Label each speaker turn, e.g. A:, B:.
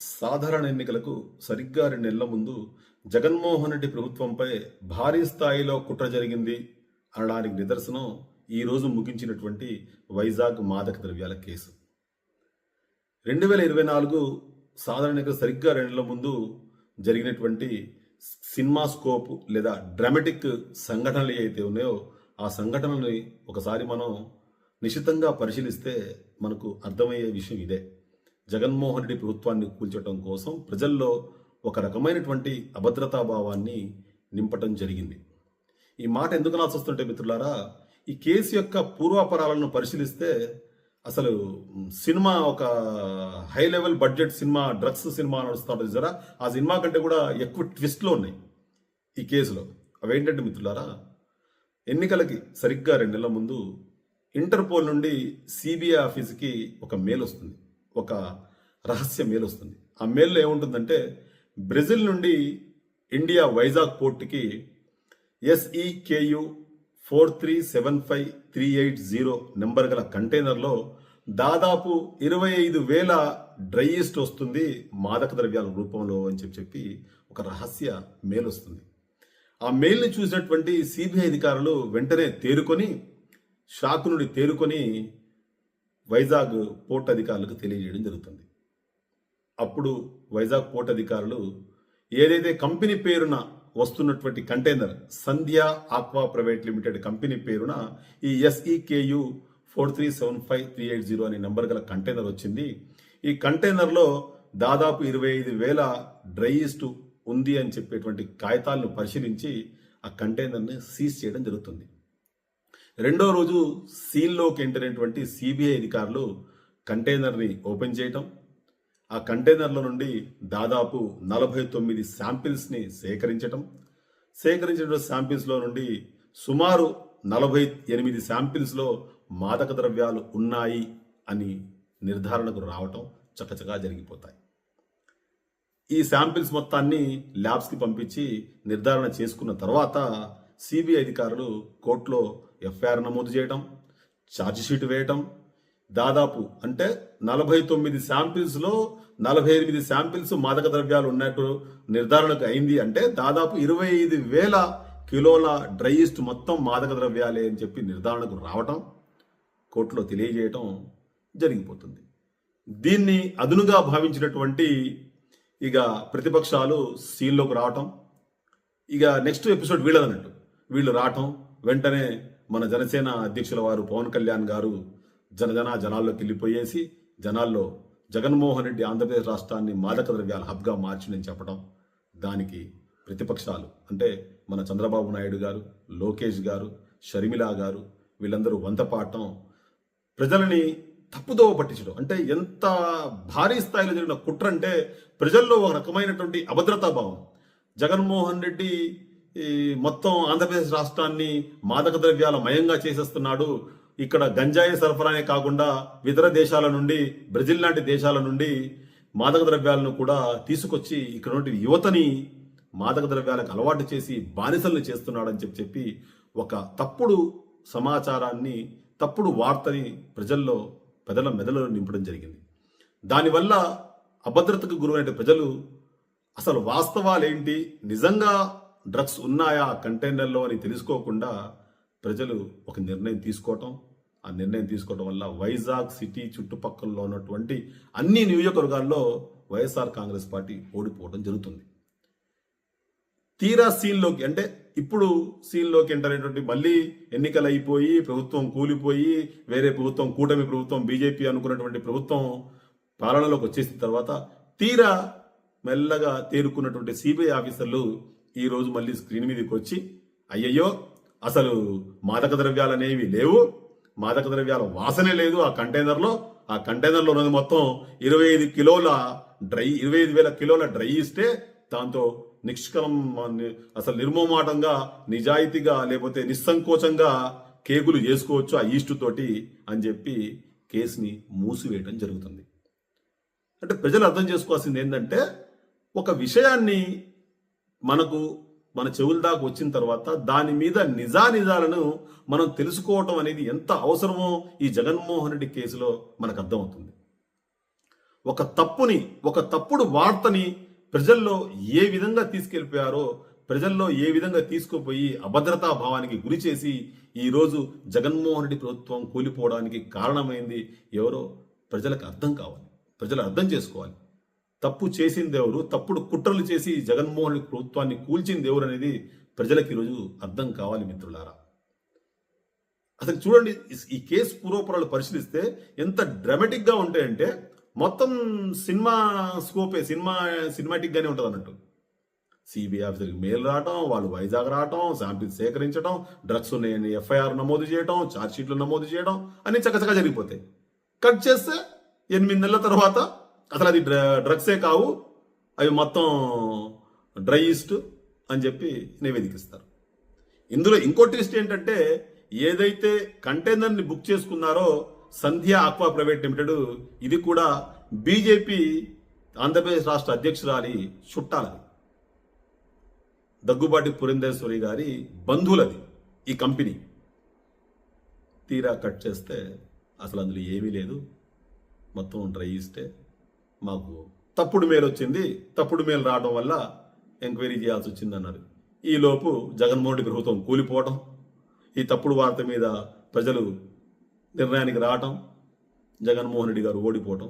A: సాధారణ ఎన్నికలకు సరిగ్గా 2 నెలల ముందు జగన్మోహన్ రెడ్డి ప్రభుత్వంపై భారీ స్థాయిలో కుట్ర జరిగింది అనడానికి నిదర్శనం ఈ రోజు ముగించినటువంటి వైజాగ్ మాదక ద్రవ్యాల కేసు. 2024 సాధారణ ఎన్నికలు సరిగ్గా 2 నెలల ముందు జరిగినటువంటి సినిమా స్కోప్ లేదా డ్రామాటిక్ సంఘటనలు ఏవైతే ఉన్నాయో ఆ సంఘటనల్ని ఒకసారి మనం నిశితంగా పరిశీలిస్తే మనకు అర్థమయ్యే విషయం ఇదే. జగన్మోహన్ రెడ్డి ప్రభుత్వాన్ని కూల్చడం కోసం ప్రజల్లో ఒక రకమైనటువంటి అభద్రతాభావాన్ని నింపటం జరిగింది. ఈ మాట ఎందుకు అనాల్సి వస్తుంటే మిత్రులారా, ఈ కేసు యొక్క పూర్వాపరాలను పరిశీలిస్తే అసలు సినిమా ఒక high level budget cinema, drugs cinema నడుస్తూ ఉంటుంది జరా, ఆ సినిమా కంటే కూడా ఎక్కువ ట్విస్ట్లు ఉన్నాయి ఈ కేసులో. అవేంటంటే మిత్రులారా, ఎన్నికలకి సరిగ్గా 2 నెలల ముందు ఇంటర్పోల్ నుండి సిబిఐ ఆఫీస్కి ఒక మెయిల్ వస్తుంది, ఒక రహస్య మెయిల్ వస్తుంది. ఆ మెయిల్లో ఏముంటుందంటే, బ్రెజిల్ నుండి ఇండియా వైజాగ్ పోర్టుకి SEKU 4375380 నెంబర్ గల కంటైనర్లో దాదాపు 25,000 డ్రై ఈస్ట్ వస్తుంది మాదక ద్రవ్యాల రూపంలో అని చెప్పి ఒక రహస్య మెయిల్ వస్తుంది. ఆ మెయిల్ని చూసినటువంటి సిబిఐ అధికారులు వెంటనే షాక్ నుండి తేరుకొని వైజాగ్ పోర్ట్ అధికారులకు తెలియజేయడం జరుగుతుంది. అప్పుడు వైజాగ్ పోర్ట్ అధికారులు ఏదైతే కంపెనీ పేరున వస్తున్నటువంటి కంటైనర్, సంధ్య ఆక్వా ప్రైవేట్ లిమిటెడ్ కంపెనీ పేరున ఈ SEKU 4375380 అనే నెంబర్ గల కంటైనర్ వచ్చింది. ఈ కంటైనర్లో దాదాపు 25,000 డ్రై ఈస్ట్ ఉంది అని చెప్పేటువంటి కాగితాలను పరిశీలించి ఆ కంటైనర్ని సీజ్ చేయడం జరుగుతుంది. రెండో రోజు సీన్లోకి ఎంటర్ అయినటువంటి సిబిఐ అధికారులు కంటైనర్ని ఓపెన్ చేయటం, ఆ కంటైనర్ల నుండి దాదాపు 49 శాంపిల్స్ని సేకరించిన శాంపిల్స్లో నుండి సుమారు 48 శాంపిల్స్లో మాదక ద్రవ్యాలు ఉన్నాయి అని నిర్ధారణకు రావటం చకచకా జరిగిపోతాయి. ఈ శాంపిల్స్ మొత్తాన్ని ల్యాబ్స్కి పంపించి నిర్ధారణ చేసుకున్న తర్వాత సిబిఐ అధికారులు కోర్టులో ఎఫ్ఐఆర్ నమోదు చేయడం, ఛార్జిషీట్ వేయటం, దాదాపు అంటే 49 శాంపిల్స్లో 48 శాంపిల్స్ మాదక ద్రవ్యాలు ఉన్నట్టు నిర్ధారణకు అయింది. అంటే దాదాపు 25,000 కిలోల డ్రై ఈస్ట్ మొత్తం మాదక ద్రవ్యాలే అని చెప్పి నిర్ధారణకు రావటం, కోర్టులో తెలియజేయటం జరిగిపోతుంది. దీన్ని అదునుగా భావించినటువంటి ఇక ప్రతిపక్షాలు సీన్లోకి రావటం, ఇక నెక్స్ట్ ఎపిసోడ్ వీళ్ళదన్నట్టు వీళ్ళు రావటం, వెంటనే మన జనసేన అధ్యక్షుల వారు పవన్ కళ్యాణ్ గారు జనాల్లోకి వెళ్ళిపోయేసి జనాల్లో జగన్మోహన్ రెడ్డి ఆంధ్రప్రదేశ్ రాష్ట్రాన్ని మాదక ద్రవ్యాల హబ్గా మార్చిందని చెప్పడం, దానికి ప్రతిపక్షాలు అంటే మన చంద్రబాబు నాయుడు గారు, లోకేష్ గారు, షర్మిల గారు వీళ్ళందరూ వంతపాడటం, ప్రజలని తప్పుదోవ పట్టించడం. అంటే ఎంత భారీ స్థాయిలో జరిగిన కుట్ర అంటే ప్రజల్లో ఒక రకమైనటువంటి అభద్రతాభావం. జగన్మోహన్ రెడ్డి మొత్తం ఆంధ్రప్రదేశ్ రాష్ట్రాన్ని మాదక ద్రవ్యాల మయంగా చేసేస్తున్నాడు, ఇక్కడ గంజాయి సరఫరానే కాకుండా ఇతర దేశాల నుండి, బ్రెజిల్ లాంటి దేశాల నుండి మాదక ద్రవ్యాలను కూడా తీసుకొచ్చి ఇక్కడ నుండి యువతని మాదక ద్రవ్యాలకు అలవాటు చేసి బానిసలను చేస్తున్నాడని చెప్పి ఒక తప్పుడు సమాచారాన్ని, తప్పుడు వార్తని ప్రజల మెదడులో నింపడం జరిగింది. దానివల్ల అభద్రతకు గురైన ప్రజలు అసలు వాస్తవాలేంటి, నిజంగా డ్రగ్స్ ఉన్నాయా కంటైనర్లో అని తెలుసుకోకుండా ప్రజలు ఒక నిర్ణయం తీసుకోవటం, ఆ నిర్ణయం తీసుకోవడం వల్ల వైజాగ్ సిటీ చుట్టుపక్కలలో ఉన్నటువంటి అన్ని నియోజకవర్గాల్లో వైఎస్ఆర్ కాంగ్రెస్ పార్టీ ఓడిపోవడం జరుగుతుంది. తీరా సీన్లోకి అంటే ఇప్పుడు సీన్లోకి ఎంటర్ అయినటువంటి మళ్ళీ ఎన్నికలు అయిపోయి ప్రభుత్వం కూలిపోయి వేరే ప్రభుత్వం, కూటమి ప్రభుత్వం, బీజేపీ అనుకున్నటువంటి ప్రభుత్వం పాలనలోకి వచ్చేసిన తర్వాత తీరా మెల్లగా తేరుకున్నటువంటి సిబిఐ ఆఫీసర్లు ఈరోజు మళ్ళీ స్క్రీన్ మీదకి వచ్చి అయ్యయ్యో అసలు మాదక ద్రవ్యాలు అనేవి లేవు, మాదక ద్రవ్యాల వాసనే లేదు ఆ కంటైనర్లో ఉన్నది మొత్తం 25,000 కిలోల డ్రై ఈస్టే, దాంతో అసలు నిర్మోమాటంగా, నిజాయితీగా, లేకపోతే నిస్సంకోచంగా కేకులు చేసుకోవచ్చు ఆ ఈస్ట్ తోటి అని చెప్పి కేసుని మూసివేయడం జరుగుతుంది. అంటే ప్రజలు అర్థం చేసుకోవాల్సింది ఏంటంటే, ఒక విషయాన్ని మన చెవుల దాకా వచ్చిన తర్వాత దాని మీద నిజాలను మనం తెలుసుకోవటం అనేది ఎంత అవసరమో ఈ జగన్మోహన్ రెడ్డి కేసులో మనకు అర్థమవుతుంది. ఒక తప్పుని, ఒక తప్పుడు వార్తని ప్రజల్లో ఏ విధంగా తీసుకెళ్ళిపోయారో, ప్రజల్లో ఏ విధంగా తీసుకుపోయి అభద్రతా భావానికి గురి చేసి ఈరోజు జగన్మోహన్ రెడ్డి ప్రభుత్వం కూలిపోవడానికి కారణమైంది ఎవరో ప్రజలకు అర్థం కావాలి, ప్రజలు అర్థం చేసుకోవాలి. తప్పు చేసింది ఎవరు, తప్పుడు కుట్రలు చేసి జగన్మోహన్ రెడ్డి ప్రభుత్వాన్ని కూల్చింది ఎవరు అనేది ప్రజలకు ఈరోజు అర్థం కావాలి మిత్రులారా. అసలు చూడండి, ఈ కేసు పూర్వపురాలు పరిశీలిస్తే ఎంత డ్రామాటిక్గా ఉంటాయంటే మొత్తం సినిమా స్కోపే, సినిమాటిక్గానే ఉంటుంది అన్నట్టు. సిబిఐ ఆఫీసర్కి మెయిల్ రావటం, వాళ్ళు వైజాగ్ రావటం, శాంపిల్స్ సేకరించడం, డ్రగ్స్ ఉన్నాయని ఎఫ్ఐఆర్ నమోదు చేయడం, ఛార్జ్షీట్లు నమోదు చేయడం అన్ని చక్కచక్క జరిగిపోతాయి. కట్ చేస్తే 8 నెలల తర్వాత అసలు అది డ్రగ్సే కావు, అవి మొత్తం డ్రై ఈస్ట్ అని చెప్పి నివేదికిస్తారు. ఇందులో ఇంకో ట్విస్ట్ ఏంటంటే, ఏదైతే కంటైనర్ని బుక్ చేసుకున్నారో సంధ్య ఆక్వా ప్రైవేట్ లిమిటెడ్, ఇది కూడా బీజేపీ ఆంధ్రప్రదేశ్ రాష్ట్ర అధ్యక్షురాలి చుట్టాలది, దగ్గుబాటి పురంధేశ్వరి గారి బంధువులది ఈ కంపెనీ. తీరా కట్ చేస్తే అసలు అందులో ఏమీ లేదు, మొత్తం డ్రై ఈస్టే. మాకు తప్పుడు మేలు వచ్చింది, తప్పుడు మేలు రావడం వల్ల ఎంక్వైరీ చేయాల్సి వచ్చింది అన్నారు. ఈలోపు జగన్మోహన్ రెడ్డి ప్రభుత్వం కూలిపోవటం, ఈ తప్పుడు వార్త మీద ప్రజలు నిర్ణయానికి రావటం, జగన్మోహన్ రెడ్డి గారు ఓడిపోవటం